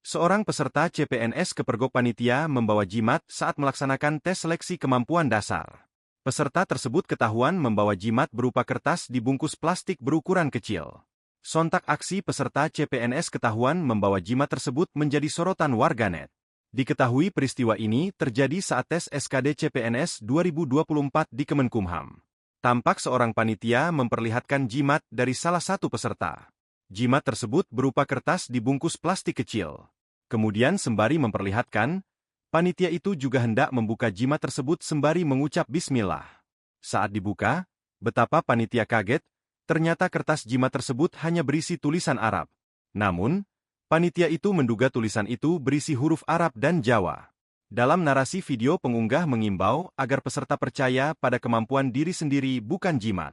Seorang peserta CPNS kepergok panitia membawa jimat saat melaksanakan tes seleksi kemampuan dasar. Peserta tersebut ketahuan membawa jimat berupa kertas dibungkus plastik berukuran kecil. Sontak aksi peserta CPNS ketahuan membawa jimat tersebut menjadi sorotan warganet. Diketahui peristiwa ini terjadi saat tes SKD CPNS 2024 di Kemenkumham. Tampak seorang panitia memperlihatkan jimat dari salah satu peserta. Jimat tersebut berupa kertas dibungkus plastik kecil. Kemudian sembari memperlihatkan, panitia itu juga hendak membuka jimat tersebut sembari mengucap bismillah. Saat dibuka, betapa panitia kaget, ternyata kertas jimat tersebut hanya berisi tulisan Arab. Namun, panitia itu menduga tulisan itu berisi huruf Arab dan Jawa. Dalam narasi video pengunggah mengimbau agar peserta percaya pada kemampuan diri sendiri bukan jimat.